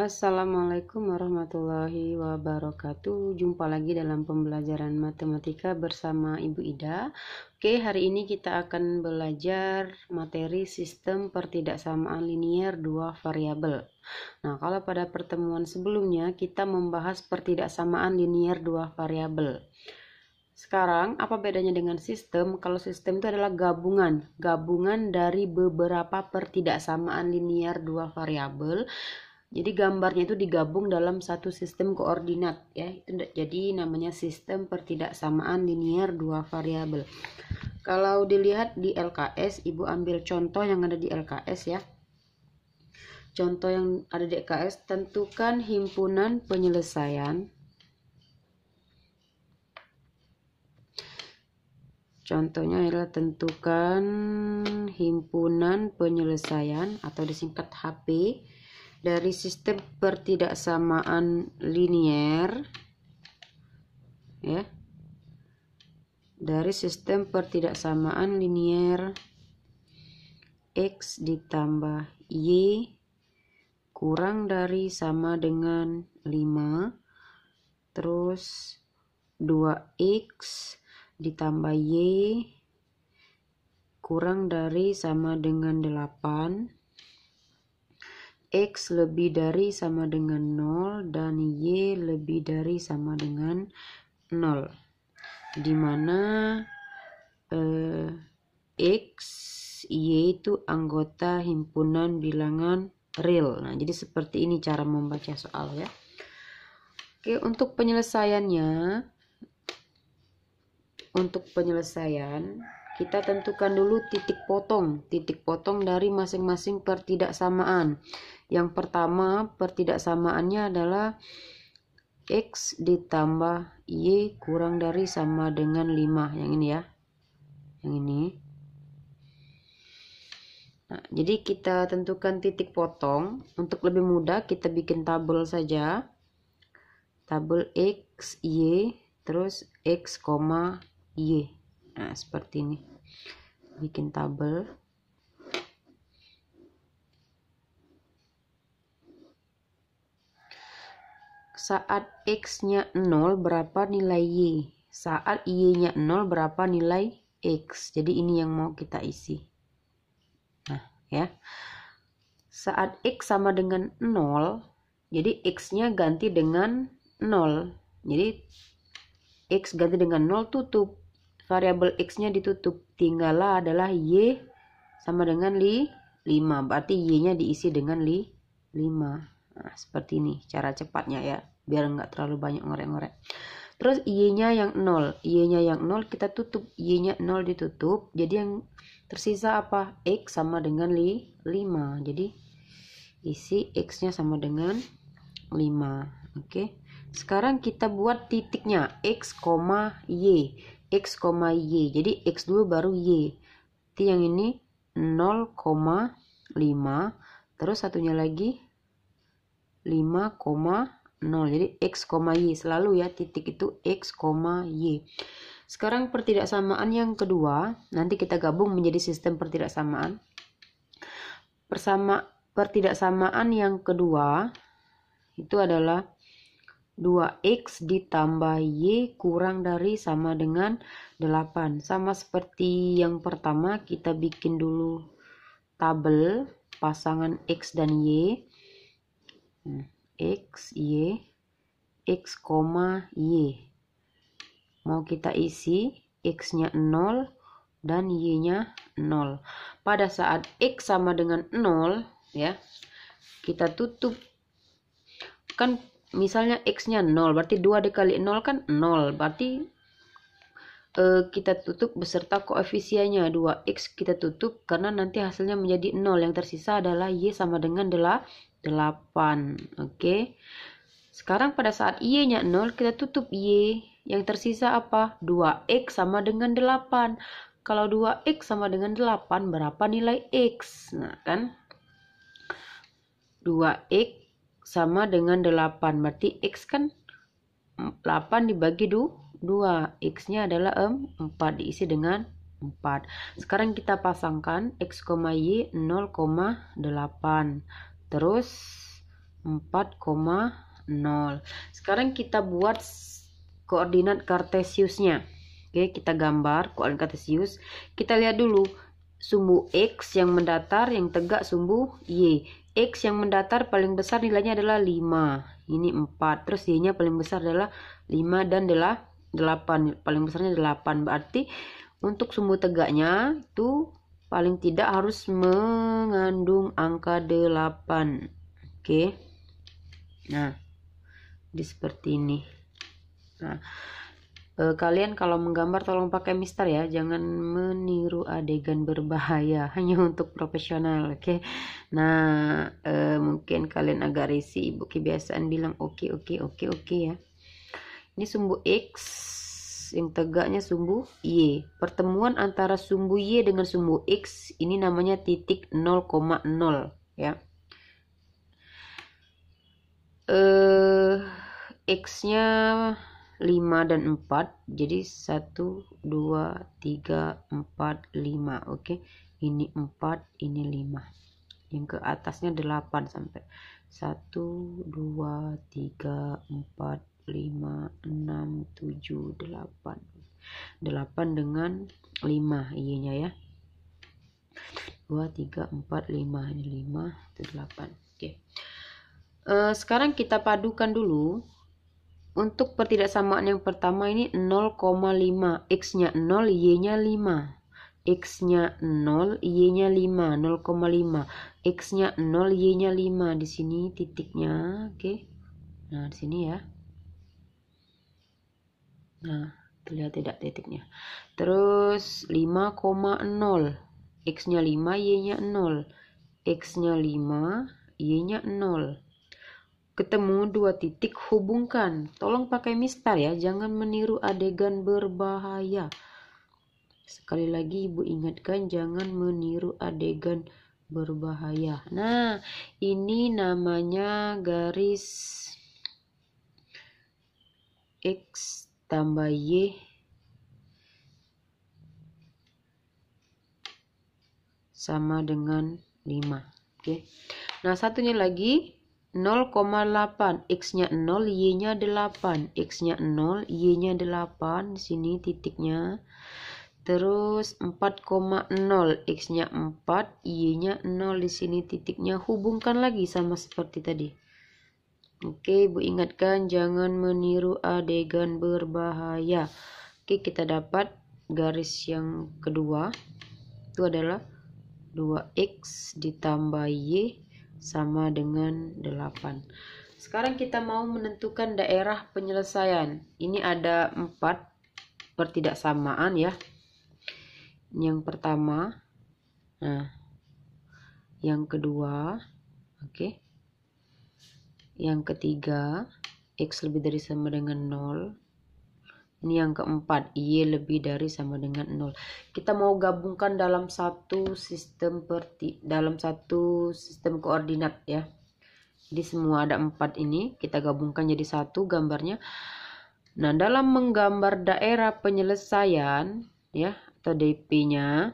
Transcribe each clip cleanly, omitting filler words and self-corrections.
Assalamualaikum warahmatullahi wabarakatuh. Jumpa lagi dalam pembelajaran matematika bersama Ibu Ida. Oke, hari ini kita akan belajar materi sistem pertidaksamaan linier dua variabel. Nah, kalau pada pertemuan sebelumnya kita membahas pertidaksamaan linier dua variabel. Sekarang, apa bedanya dengan sistem? Kalau sistem itu adalah gabungan dari beberapa pertidaksamaan linier dua variabel. Jadi gambarnya itu digabung dalam satu sistem koordinat ya. Itu jadi namanya sistem pertidaksamaan linier dua variabel. Kalau dilihat di LKS, Ibu ambil contoh yang ada di LKS ya. Contoh yang ada di LKS, tentukan himpunan penyelesaian. Contohnya adalah tentukan himpunan penyelesaian atau disingkat HP dari sistem pertidaksamaan linier ya. Dari sistem pertidaksamaan linier X ditambah Y kurang dari sama dengan 5, terus 2X ditambah Y kurang dari sama dengan 8, X lebih dari sama dengan 0 dan Y lebih dari sama dengan 0, dimana X, Y itu anggota himpunan bilangan real. Nah, jadi seperti ini cara membaca soal ya. Oke, untuk penyelesaiannya, kita tentukan dulu titik potong dari masing-masing pertidaksamaan. Yang pertama pertidaksamaannya adalah X ditambah Y kurang dari sama dengan 5. Yang ini ya. Yang ini. Nah, jadi kita tentukan titik potong. Untuk lebih mudah kita bikin tabel saja. Tabel X, Y, terus X, Y. Nah, seperti ini. Bikin tabel. Saat X-nya 0 berapa nilai Y? Saat Y-nya 0 berapa nilai X? Jadi ini yang mau kita isi. Nah, ya. Saat X sama dengan 0, jadi X-nya ganti dengan 0. Jadi X ganti dengan 0 tutup. Variabel X-nya ditutup. Tinggallah adalah Y sama dengan 5. Berarti Y-nya diisi dengan 5. Nah, seperti ini cara cepatnya ya, biar nggak terlalu banyak ngorek-ngorek. Terus Y-nya yang 0, Y-nya yang 0 kita tutup, Y-nya 0 ditutup, jadi yang tersisa apa? X sama dengan 5. Jadi isi X-nya sama dengan 5. Oke. Sekarang kita buat titiknya X, Y. X, Y. Jadi X dulu baru Y. Jadi yang ini 0,5. Terus satunya lagi 5,0. Jadi X, Y selalu ya, titik itu X, Y. Sekarang pertidaksamaan yang kedua, nanti kita gabung menjadi sistem pertidaksamaan. Pertidaksamaan yang kedua itu adalah 2X ditambah Y kurang dari sama dengan 8. Sama seperti yang pertama, kita bikin dulu tabel pasangan X dan Y. X, Y, X, Y. Mau kita isi X-nya 0 dan Y-nya 0. Pada saat X sama dengan 0 ya, kita tutup. Kan misalnya X-nya 0, berarti 2 dikali 0 kan 0. Berarti kita tutup beserta koefisiennya. 2X kita tutup karena nanti hasilnya menjadi 0. Yang tersisa adalah Y sama dengan 8. Oke. Sekarang pada saat Y-nya 0 kita tutup Y. Yang tersisa apa? 2X sama dengan 8. Kalau 2X sama dengan 8 berapa nilai X? Nah kan 2X sama dengan 8. Berarti X kan 8 dibagi 2. X-nya adalah 4 diisi dengan 4. Sekarang kita pasangkan X, Y 0,8. Terus 4,0. Sekarang kita buat koordinat kartesiusnya. Oke, kita gambar koordinat kartesius. Kita lihat dulu sumbu X yang mendatar, yang tegak sumbu Y. X yang mendatar paling besar nilainya adalah 5. Ini 4. Terus Y-nya paling besar adalah 5 dan 8. Paling besarnya 8. Berarti untuk sumbu tegaknya itu paling tidak harus mengandung angka 8. Oke. Nah, jadi seperti ini. Nah, kalian kalau menggambar tolong pakai mister ya, jangan meniru adegan berbahaya, hanya untuk profesional. Oke. Nah, mungkin kalian agak risih, ibu kebiasaan bilang oke ya. Ini sumbu X, yang tegaknya sumbu Y. Pertemuan antara sumbu Y dengan sumbu X ini namanya titik 0,0 ya. X-nya 5 dan 4, jadi 1, 2, 3, 4, 5. Oke, ini 4, ini 5. Yang ke atasnya 8 sampai 1, 2, 3, 4, 5, 6, 7, 8. 8 dengan 5 Y-nya ya. 2, 3, 4, 5. Ini 5, itu 8. Oke. Sekarang kita padukan dulu. Untuk pertidaksamaan yang pertama ini 0,5. X-nya 0, Y-nya 5. X-nya 0, Y-nya 5. 0,5. X-nya 0, Y-nya 5. Di sini titiknya. Oke. Nah, di sini ya. Nah, terlihat tidak titiknya. Terus 5,0. X-nya 5, Y-nya 0. X-nya 5, Y-nya 0. Ketemu dua titik, hubungkan. Tolong pakai mister ya, jangan meniru adegan berbahaya. Sekali lagi ibu ingatkan, jangan meniru adegan berbahaya. Nah, ini namanya garis X tambah Y sama dengan 5. Oke. Nah, satunya lagi 0,8. X-nya 0, Y-nya 8. X-nya 0, Y-nya 8. Di sini titiknya. Terus 4,0. X-nya 4, Y-nya 0. Di sini titiknya. Hubungkan lagi sama seperti tadi. Oke, ibu ingatkan jangan meniru adegan berbahaya. Oke, kita dapat garis yang kedua. Itu adalah 2X ditambah Y sama dengan 8. Sekarang kita mau menentukan daerah penyelesaian. Ini ada 4 pertidaksamaan ya. Yang pertama, nah, yang kedua, oke. Yang ketiga, X lebih dari sama dengan 0. Ini yang keempat, Y lebih dari sama dengan 0. Kita mau gabungkan dalam satu sistem koordinat ya. Jadi semua ada 4 ini, kita gabungkan jadi satu gambarnya. Nah, dalam menggambar daerah penyelesaian ya atau DP-nya,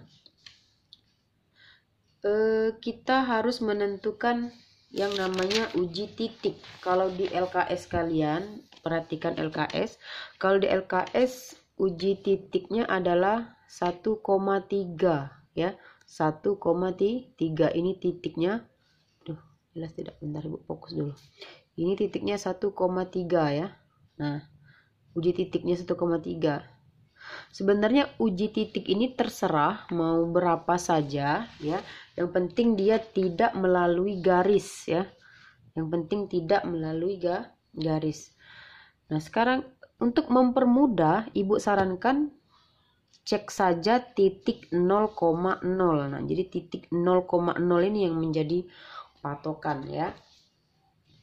kita harus menentukan yang namanya uji titik. Kalau di LKS kalian, perhatikan LKS. Kalau di LKS uji titiknya adalah 1,3 ya. 1,3 ini titiknya. Duh, jelas tidak, bentar ibu fokus dulu. Ini titiknya 1,3 ya. Nah, uji titiknya 1,3. Sebenarnya uji titik ini terserah mau berapa saja ya. Yang penting dia tidak melalui garis ya. Yang penting tidak melalui garis. Nah, sekarang untuk mempermudah ibu sarankan cek saja titik 0,0. Nah, jadi titik 0,0 ini yang menjadi patokan ya.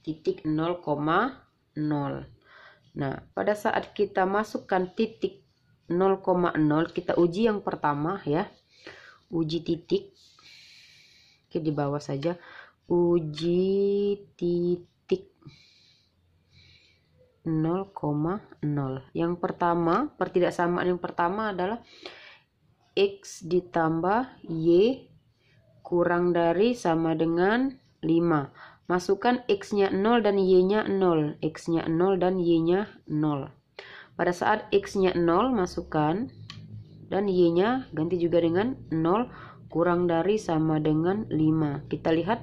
Titik 0,0. Nah, pada saat kita masukkan titik 0,0, kita uji yang pertama ya. Uji titik. Oke, di bawah saja. Uji titik 0,0. Yang pertama, pertidaksamaan yang pertama adalah X ditambah Y kurang dari sama dengan 5. Masukkan X-nya 0 dan Y-nya 0. X-nya 0 dan Y-nya 0. Pada saat X-nya 0, masukkan. Dan Y-nya ganti juga dengan 0 kurang dari sama dengan 5. Kita lihat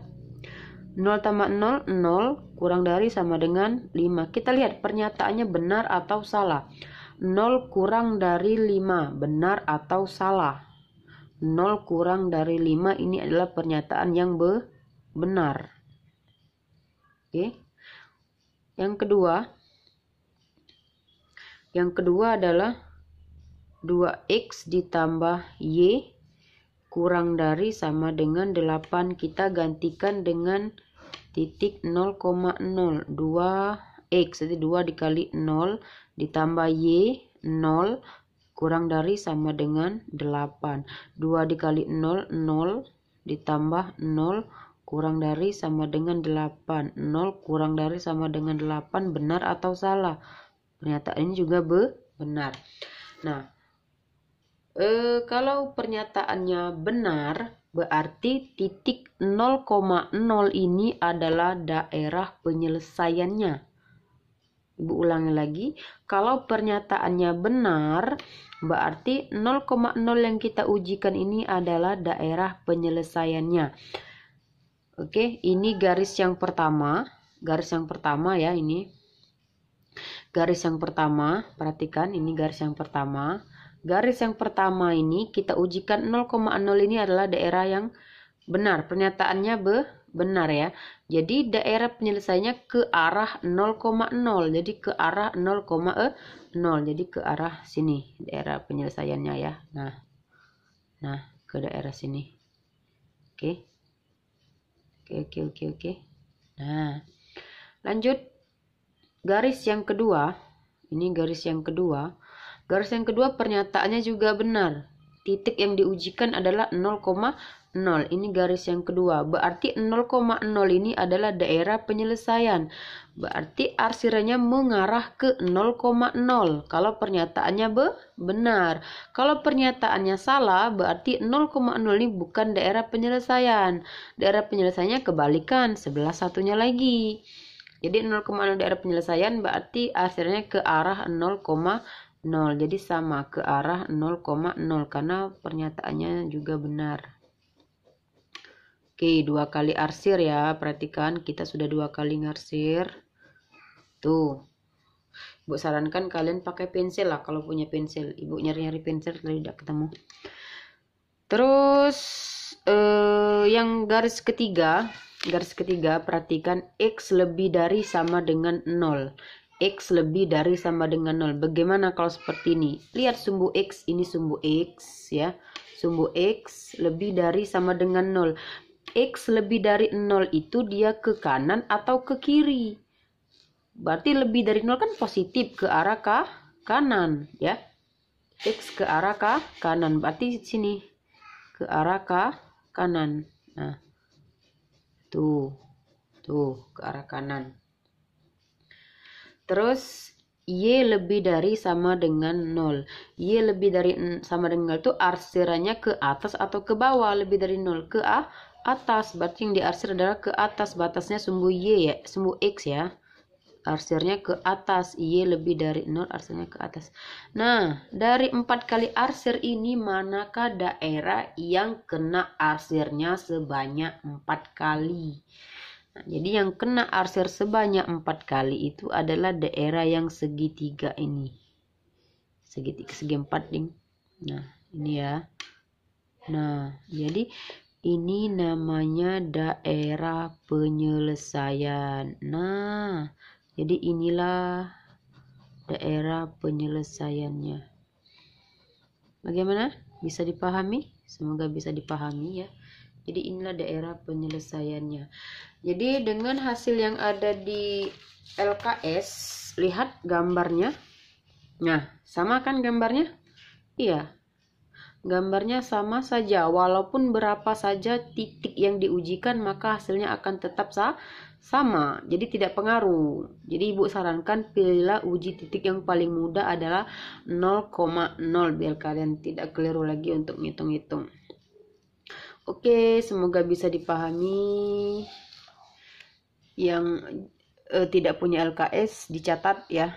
0 tambah 0, 0 kurang dari sama dengan 5. Kita lihat pernyataannya benar atau salah. 0 kurang dari 5, benar atau salah? 0 kurang dari 5 ini adalah pernyataan yang benar. Oke. Yang kedua adalah 2X ditambah Y kurang dari sama dengan 8. Kita gantikan dengan titik 0,0. 2X, jadi 2 dikali 0 ditambah Y 0 kurang dari sama dengan 8. 2 dikali 0, 0 ditambah 0 kurang dari sama dengan 8. 0 kurang dari sama dengan 8, benar atau salah? Pernyataan ini juga benar. Nah, kalau pernyataannya benar, berarti titik 0,0 ini adalah daerah penyelesaiannya. Ibu ulangi lagi, kalau pernyataannya benar, berarti 0,0 yang kita ujikan ini adalah daerah penyelesaiannya. Oke, ini garis yang pertama ya, ini. Garis yang pertama, perhatikan ini garis yang pertama. Garis yang pertama ini kita ujikan 0,0 ini adalah daerah yang benar. Pernyataannya benar ya. Jadi daerah penyelesaiannya ke arah 0,0. Jadi ke arah 0,0. Jadi ke arah sini daerah penyelesaiannya ya. Nah, ke daerah sini. Oke. Nah, lanjut. Garis yang kedua. Ini garis yang kedua. Garis yang kedua pernyataannya juga benar. Titik yang diujikan adalah 0,0. Ini garis yang kedua. Berarti 0,0 ini adalah daerah penyelesaian. Berarti arsirannya mengarah ke 0,0. Kalau pernyataannya benar. Kalau pernyataannya salah, berarti 0,0 ini bukan daerah penyelesaian. Daerah penyelesaiannya kebalikan, sebelah satunya lagi. Jadi 0,0 daerah penyelesaian berarti arsirannya ke arah 0,0. Jadi sama ke arah 0,0 karena pernyataannya juga benar. Oke, 2 kali arsir ya. Perhatikan kita sudah 2 kali ngarsir. Tuh. Ibu sarankan kalian pakai pensil lah kalau punya pensil. Ibu nyari-nyari pensil tidak ketemu. Terus yang garis ketiga perhatikan X lebih dari sama dengan 0. X lebih dari sama dengan 0. Bagaimana kalau seperti ini? Lihat sumbu X, ini sumbu X ya. Sumbu X lebih dari sama dengan 0. X lebih dari 0 itu dia ke kanan atau ke kiri? Berarti lebih dari 0 kan positif, ke arah kanan ya. X ke arah kanan, berarti sini ke arah kanan. Nah, tuh ke arah kanan. Terus Y lebih dari sama dengan 0. Y lebih dari sama dengan 0 itu arsirannya ke atas atau ke bawah? Lebih dari 0 ke atas. Berarti yang diarsir adalah ke atas. Batasnya sumbu Y ya, sumbu X ya. Arsirnya ke atas. Y lebih dari 0, arsirnya ke atas. Nah, dari 4 kali arsir ini manakah daerah yang kena arsirnya sebanyak 4 kali? Nah, jadi yang kena arsir sebanyak 4 kali itu adalah daerah yang segitiga ini. Segi 4 ding. Nah, ini ya. Nah, jadi ini namanya daerah penyelesaian. Nah, jadi inilah daerah penyelesaiannya. Bagaimana? Bisa dipahami? Semoga bisa dipahami ya. Jadi inilah daerah penyelesaiannya. Jadi dengan hasil yang ada di LKS, lihat gambarnya. Nah, sama kan gambarnya? Iya. Gambarnya sama saja. Walaupun berapa saja titik yang diujikan, maka hasilnya akan tetap sama. Jadi tidak pengaruh. Jadi Ibu sarankan pilihlah uji titik yang paling mudah adalah 0,0 biar kalian tidak keliru lagi untuk ngitung-ngitung. Oke, semoga bisa dipahami. Yang tidak punya LKS dicatat ya.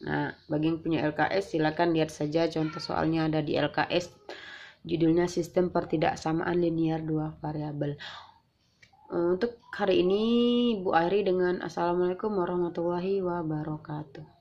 Nah, bagi yang punya LKS silakan lihat saja contoh soalnya ada di LKS. Judulnya Sistem Pertidaksamaan Linier Dua Variabel. Untuk hari ini Bu Ari dengan Assalamualaikum warahmatullahi wabarakatuh.